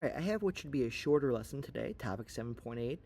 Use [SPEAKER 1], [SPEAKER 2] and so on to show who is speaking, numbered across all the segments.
[SPEAKER 1] Right, I have what should be a shorter lesson today, topic 7.8.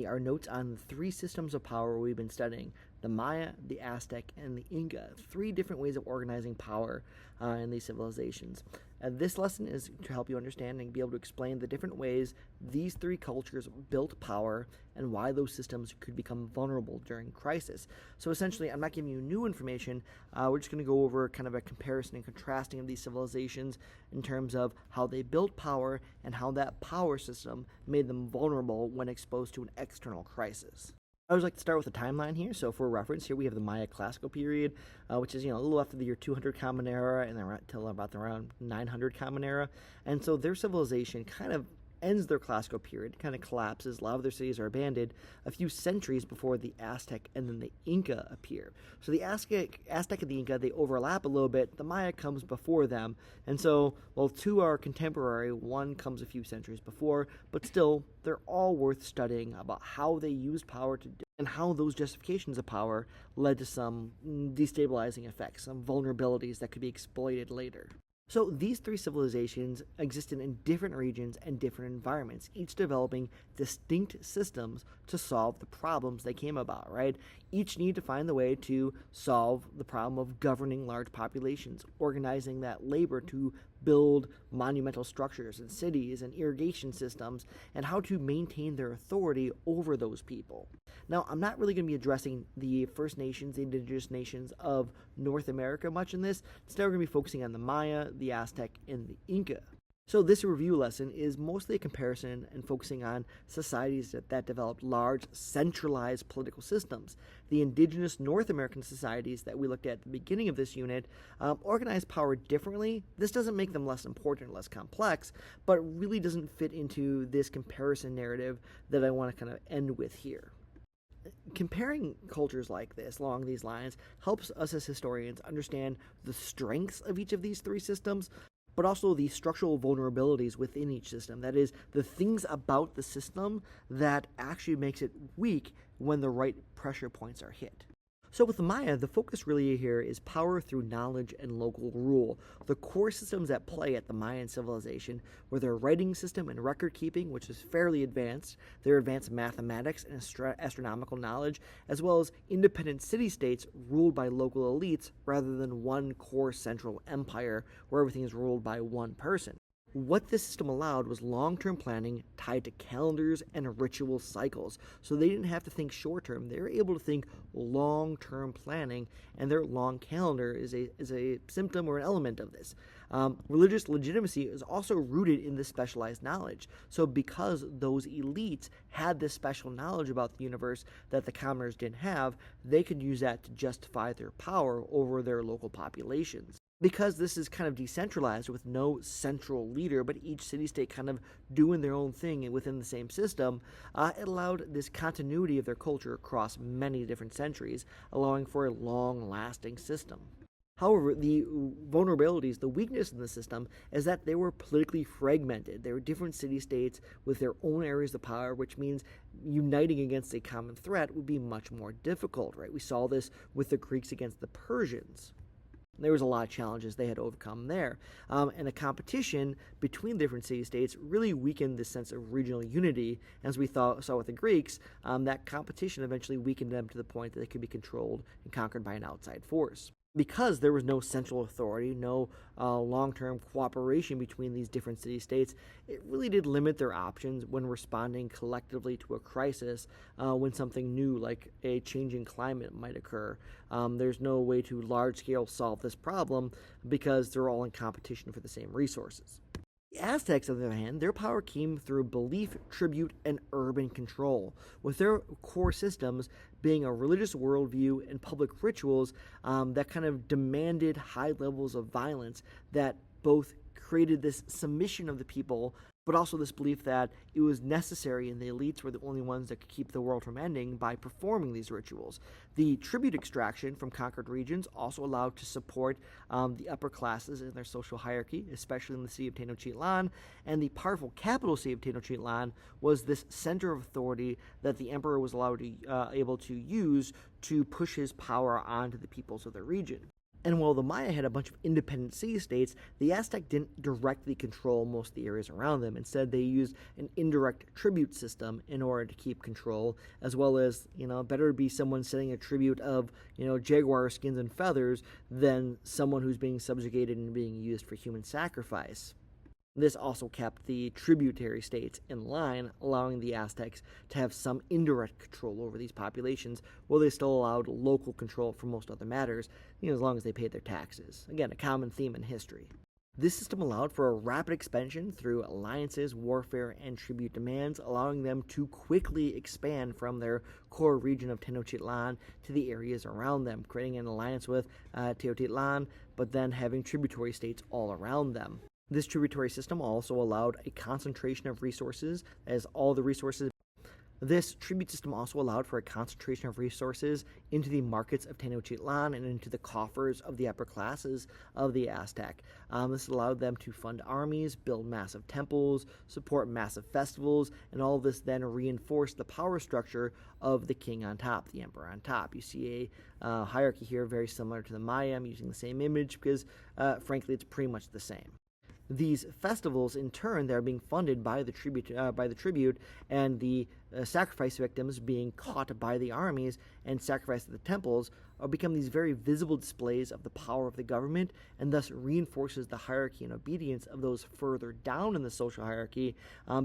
[SPEAKER 1] Our notes on the three systems of power we've been studying: the Maya, the Aztec, and the Inca. Three different ways of organizing power in these civilizations. This lesson is to help you understand and be able to explain the different ways these three cultures built power and why those systems could become vulnerable during crisis. So essentially, I'm not giving you new information. We're just going to go over kind of a comparison and contrasting of these civilizations in terms of how they built power and how that power system made them vulnerable when exposed to an external crisis. I always like to start with a timeline here. So for reference, here we have the Maya classical period, which is a little after the year 200 Common Era, and then until about around 900 Common Era. And so their civilization kind of ends their classical period, kind of collapses. A lot of their cities are abandoned a few centuries before the Aztec and then the Inca appear. So the Aztec and the Inca, they overlap a little bit. The Maya comes before them. And so, while two are contemporary, one comes a few centuries before, but still, they're all worth studying about how they used power to do and how those justifications of power led to some destabilizing effects, some vulnerabilities that could be exploited later. So these three civilizations existed in different regions and different environments, each developing distinct systems to solve the problems they came about, right? Each need to find the way to solve the problem of governing large populations, organizing that labor to build monumental structures and cities and irrigation systems, and how to maintain their authority over those people. Now, I'm not really going to be addressing the First Nations, the indigenous nations of North America much in this. Instead, we're going to be focusing on the Maya, the Aztec, and the Inca. So this review lesson is mostly a comparison and focusing on societies that developed large, centralized political systems. The indigenous North American societies that we looked at the beginning of this unit organize power differently. This doesn't make them less important or less complex, but really doesn't fit into this comparison narrative that I want to kind of end with here. Comparing cultures like this along these lines helps us as historians understand the strengths of each of these three systems, but also the structural vulnerabilities within each system. That is, the things about the system that actually makes it weak when the right pressure points are hit. So with the Maya, the focus really here is power through knowledge and local rule. The core systems at play at the Mayan civilization were their writing system and record keeping, which is fairly advanced, their advanced mathematics and astronomical knowledge, as well as independent city-states ruled by local elites rather than one core central empire where everything is ruled by one person. What this system allowed was long-term planning tied to calendars and ritual cycles. So they didn't have to think short-term. They were able to think long-term planning, and their long calendar is a symptom or an element of this. Religious legitimacy is also rooted in this specialized knowledge. So because those elites had this special knowledge about the universe that the commoners didn't have, they could use that to justify their power over their local populations. Because this is kind of decentralized with no central leader, but each city-state kind of doing their own thing within the same system, it allowed this continuity of their culture across many different centuries, allowing for a long-lasting system. However, the vulnerabilities, the weakness in the system, is that they were politically fragmented. They were different city-states with their own areas of power, which means uniting against a common threat would be much more difficult, right? We saw this with the Greeks against the Persians. There was a lot of challenges they had to overcome there. And the competition between different city-states really weakened this sense of regional unity. As we saw with the Greeks, that competition eventually weakened them to the point that they could be controlled and conquered by an outside force. Because there was no central authority, no long-term cooperation between these different city-states, it really did limit their options when responding collectively to a crisis when something new like a changing climate might occur. There's no way to large-scale solve this problem because they're all in competition for the same resources. The Aztecs, on the other hand, their power came through belief, tribute, and urban control, with their core systems being a religious worldview and public rituals that kind of demanded high levels of violence that both created this submission of the people, but also this belief that it was necessary and the elites were the only ones that could keep the world from ending by performing these rituals. The tribute extraction from conquered regions also allowed to support the upper classes in their social hierarchy, especially in the city of Tenochtitlan, and the powerful capital city of Tenochtitlan was this center of authority that the emperor was able to use to push his power onto the peoples of the region. And while the Maya had a bunch of independent city-states, the Aztec didn't directly control most of the areas around them. Instead, they used an indirect tribute system in order to keep control, as well as, better to be someone sending a tribute of, jaguar skins and feathers than someone who's being subjugated and being used for human sacrifice. This also kept the tributary states in line, allowing the Aztecs to have some indirect control over these populations, while they still allowed local control for most other matters, as long as they paid their taxes. Again, a common theme in history. This system allowed for a rapid expansion through alliances, warfare, and tribute demands, allowing them to quickly expand from their core region of Tenochtitlan to the areas around them, creating an alliance with Teotihuacan, but then having tributary states all around them. This tributary system also allowed a concentration of resources, as all the resources. This tribute system also allowed for a concentration of resources into the markets of Tenochtitlan and into the coffers of the upper classes of the Aztec. This allowed them to fund armies, build massive temples, support massive festivals, and all of this then reinforced the power structure of the king on top, the emperor on top. You see a hierarchy here very similar to the Maya. I'm using the same image because, frankly, it's pretty much the same. These festivals, in turn, they're being funded by the tribute, and the sacrifice victims being caught by the armies and sacrificed at the temples become these very visible displays of the power of the government, and thus reinforces the hierarchy and obedience of those further down in the social hierarchy,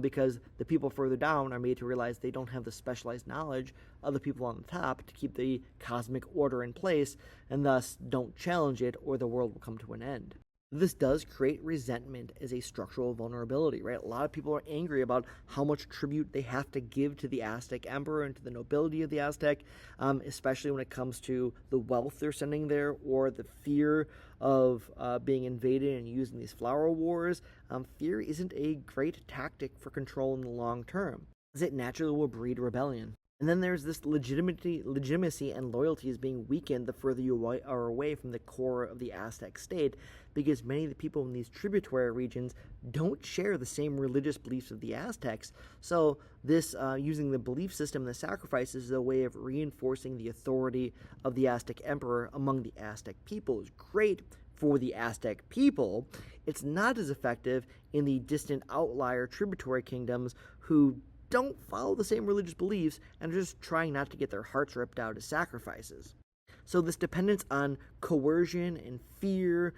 [SPEAKER 1] because the people further down are made to realize they don't have the specialized knowledge of the people on the top to keep the cosmic order in place, and thus don't challenge it, or the world will come to an end. This does create resentment as a structural vulnerability, right? A lot of people are angry about how much tribute they have to give to the Aztec emperor and to the nobility of the Aztec, especially when it comes to the wealth they're sending there, or the fear of being invaded and used in these flower wars. Fear isn't a great tactic for control in the long term, as it naturally will breed rebellion. And then there's this legitimacy and loyalty is being weakened the further you are away from the core of the Aztec state, because many of the people in these tributary regions don't share the same religious beliefs of the Aztecs. So this, using the belief system and the sacrifices as a way of reinforcing the authority of the Aztec emperor among the Aztec people is great for the Aztec people. It's not as effective in the distant outlier tributary kingdoms who don't follow the same religious beliefs and are just trying not to get their hearts ripped out as sacrifices. So this dependence on coercion and fear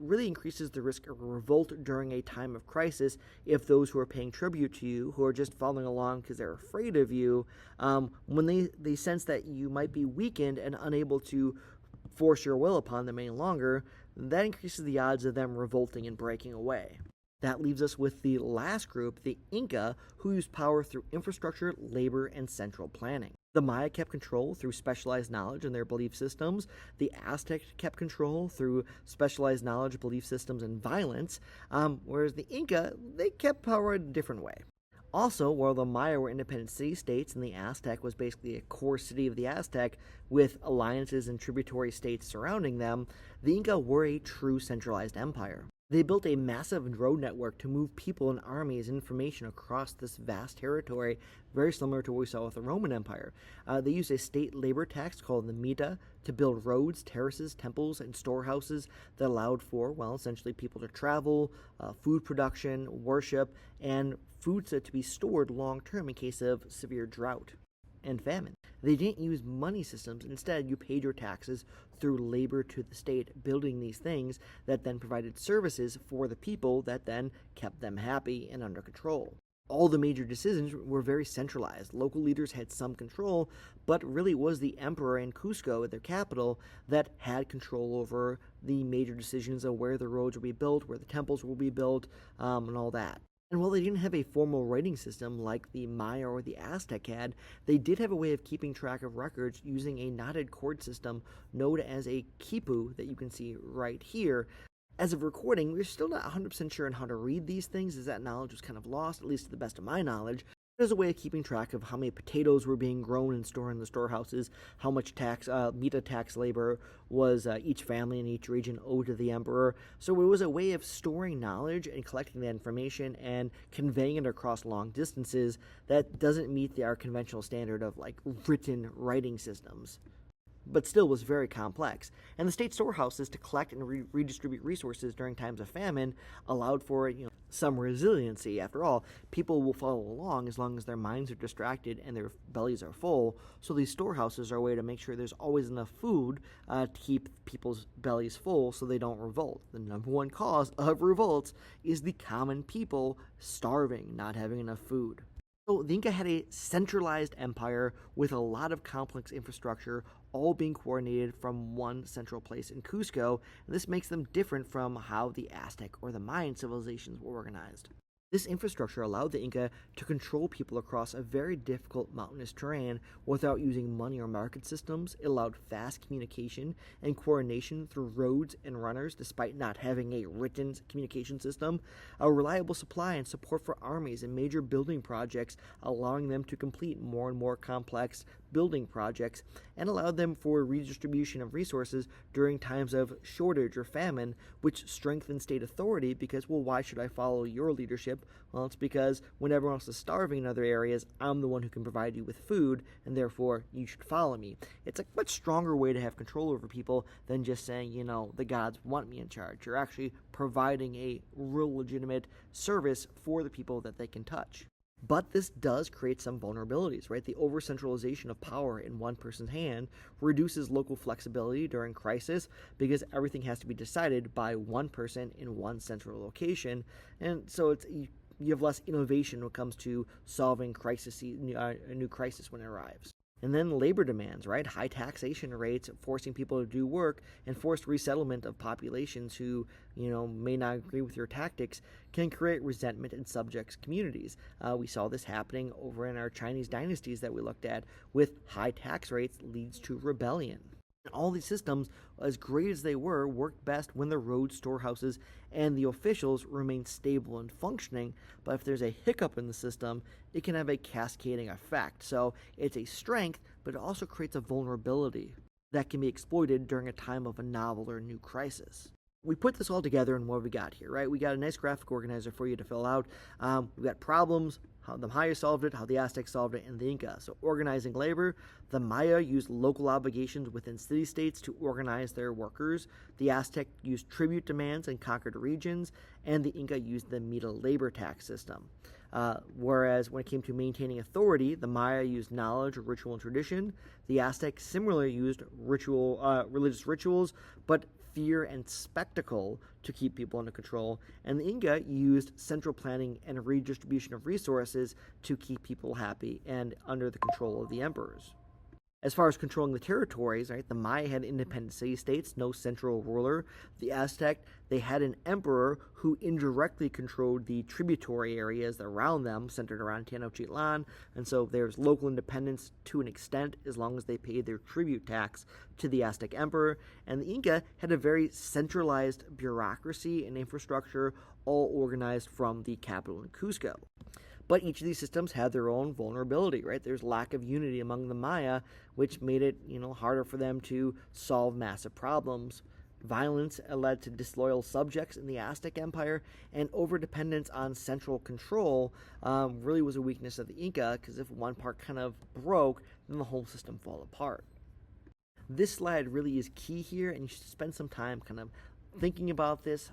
[SPEAKER 1] really increases the risk of a revolt during a time of crisis if those who are paying tribute to you, who are just following along because they're afraid of you, when they sense that you might be weakened and unable to force your will upon them any longer, that increases the odds of them revolting and breaking away. That leaves us with the last group, the Inca, who used power through infrastructure, labor, and central planning. The Maya kept control through specialized knowledge in their belief systems. The Aztec kept control through specialized knowledge, belief systems, and violence, whereas the Inca, they kept power in a different way. Also, while the Maya were independent city-states and the Aztec was basically a core city of the Aztec with alliances and tributary states surrounding them, the Inca were a true centralized empire. They built a massive road network to move people and armies and information across this vast territory, very similar to what we saw with the Roman Empire. They used a state labor tax called the mita to build roads, terraces, temples, and storehouses that allowed for, essentially people to travel, food production, worship, and foods to be stored long-term in case of severe drought and famine. They didn't use money systems. Instead, you paid your taxes through labor to the state, building these things that then provided services for the people that then kept them happy and under control. All the major decisions were very centralized. Local leaders had some control, but really it was the emperor in Cusco, at their capital, that had control over the major decisions of where the roads will be built, where the temples will be built, and all that. And while they didn't have a formal writing system like the Maya or the Aztec had, they did have a way of keeping track of records using a knotted cord system known as a quipu that you can see right here. As of recording, we're still not 100% sure on how to read these things, as that knowledge was kind of lost, at least to the best of my knowledge. There's a way of keeping track of how many potatoes were being grown and stored in the storehouses, how much mita tax labor was each family in each region owed to the emperor. So it was a way of storing knowledge and collecting that information and conveying it across long distances that doesn't meet our conventional standard of written writing systems. but still was very complex. And the state storehouses to collect and redistribute resources during times of famine allowed for some resiliency. After all, people will follow along as long as their minds are distracted and their bellies are full. So these storehouses are a way to make sure there's always enough food to keep people's bellies full so they don't revolt. The number one cause of revolts is the common people starving, not having enough food. So the Inca had a centralized empire with a lot of complex infrastructure, all being coordinated from one central place in Cusco, and this makes them different from how the Aztec or the Mayan civilizations were organized. This infrastructure allowed the Inca to control people across a very difficult mountainous terrain without using money or market systems. It allowed fast communication and coordination through roads and runners despite not having a written communication system, a reliable supply and support for armies and major building projects, allowing them to complete more and more complex building projects, and allowed them for redistribution of resources during times of shortage or famine, which strengthened state authority because, well, why should I follow your leadership? Well, it's because when everyone else is starving in other areas, I'm the one who can provide you with food, and therefore you should follow me. It's a much stronger way to have control over people than just saying, the gods want me in charge. You're actually providing a real legitimate service for the people that they can touch. But this does create some vulnerabilities, right? The over-centralization of power in one person's hand reduces local flexibility during crisis because everything has to be decided by one person in one central location. And so you have less innovation when it comes to solving a new crisis when it arrives. And then labor demands, right? High taxation rates, forcing people to do work, and forced resettlement of populations who, may not agree with your tactics can create resentment in subjects' communities. We saw this happening over in our Chinese dynasties that we looked at, with high tax rates leads to rebellion. And all these systems, as great as they were, worked best when the roads, storehouses, and the officials remain stable and functioning. But if there's a hiccup in the system, it can have a cascading effect. So it's a strength, but it also creates a vulnerability that can be exploited during a time of a novel or new crisis. We put this all together and what we got here, right? We got a nice graphic organizer for you to fill out. We got problems, how the Maya solved it, how the Aztecs solved it, and the Inca. So organizing labor, the Maya used local obligations within city-states to organize their workers. The Aztec used tribute demands in conquered regions, and the Inca used the Mita labor tax system. Whereas when it came to maintaining authority, the Maya used knowledge, ritual, and tradition. The Aztec similarly used religious rituals, but fear and spectacle to keep people under control, and the Inca used central planning and redistribution of resources to keep people happy and under the control of the emperors. As far as controlling the territories, right, the Maya had independent city-states, no central ruler. The Aztec, they had an emperor who indirectly controlled the tributary areas around them, centered around Tenochtitlan, and so there's local independence to an extent as long as they paid their tribute tax to the Aztec emperor. And the Inca had a very centralized bureaucracy and infrastructure, all organized from the capital in Cusco. But each of these systems had their own vulnerability, right? There's lack of unity among the Maya, which made it, harder for them to solve massive problems. Violence led to disloyal subjects in the Aztec Empire, and overdependence on central control really was a weakness of the Inca, because if one part kind of broke, then the whole system fell apart. This slide really is key here, and you should spend some time kind of thinking about this,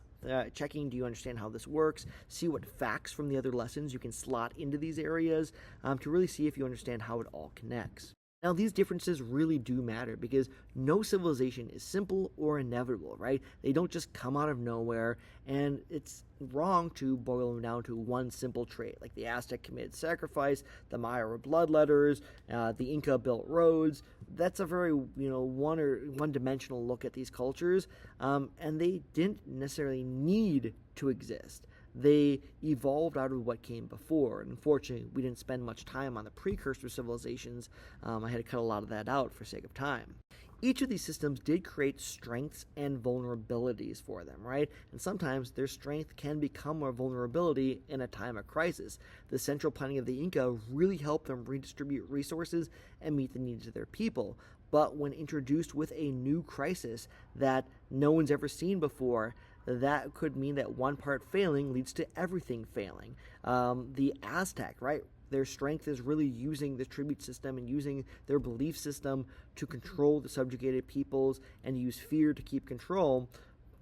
[SPEAKER 1] checking, do you understand how this works? See what facts from the other lessons you can slot into these areas to really see if you understand how it all connects. Now, these differences really do matter because no civilization is simple or inevitable, right? They don't just come out of nowhere, and it's wrong to boil them down to one simple trait. Like the Aztec committed sacrifice, the Maya were bloodletters, the Inca built roads. That's a very, one-dimensional look at these cultures, and they didn't necessarily need to exist. They evolved out of what came before. And unfortunately, we didn't spend much time on the precursor civilizations. I had to cut a lot of that out for sake of time. Each of these systems did create strengths and vulnerabilities for them, right? And sometimes their strength can become a vulnerability in a time of crisis. The central planning of the Inca really helped them redistribute resources and meet the needs of their people. But when introduced with a new crisis that no one's ever seen before, that could mean that one part failing leads to everything failing. The Aztec, right? Their strength is really using the tribute system and using their belief system to control the subjugated peoples and use fear to keep control.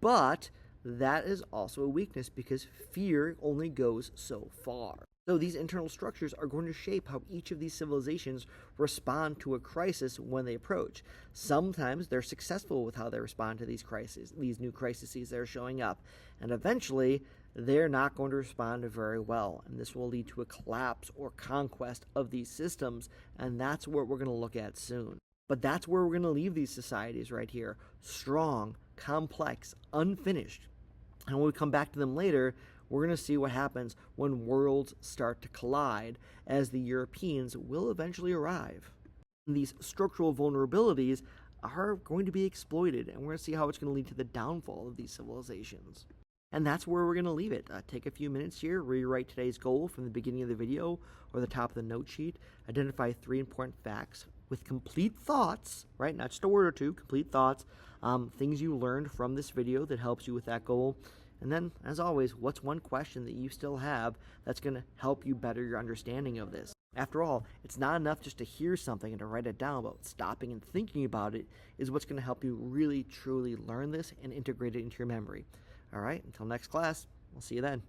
[SPEAKER 1] But that is also a weakness because fear only goes so far. So these internal structures are going to shape how each of these civilizations respond to a crisis when they approach. Sometimes they're successful with how they respond to these crises, these new crises that are showing up. And eventually, they're not going to respond very well. And this will lead to a collapse or conquest of these systems. And that's what we're going to look at soon. But that's where we're going to leave these societies right here. Strong, complex, unfinished. And when we come back to them later, we're going to see what happens when worlds start to collide as the Europeans will eventually arrive. And these structural vulnerabilities are going to be exploited, and we're going to see how it's going to lead to the downfall of these civilizations. And that's where we're going to leave it. Take a few minutes here, rewrite today's goal from the beginning of the video or the top of the note sheet, identify 3 important facts with complete thoughts, right? Not just a word or two, complete thoughts, things you learned from this video that helps you with that goal. And then, as always, what's one question that you still have that's going to help you better your understanding of this? After all, it's not enough just to hear something and to write it down, but stopping and thinking about it is what's going to help you really, truly learn this and integrate it into your memory. All right, until next class, we'll see you then.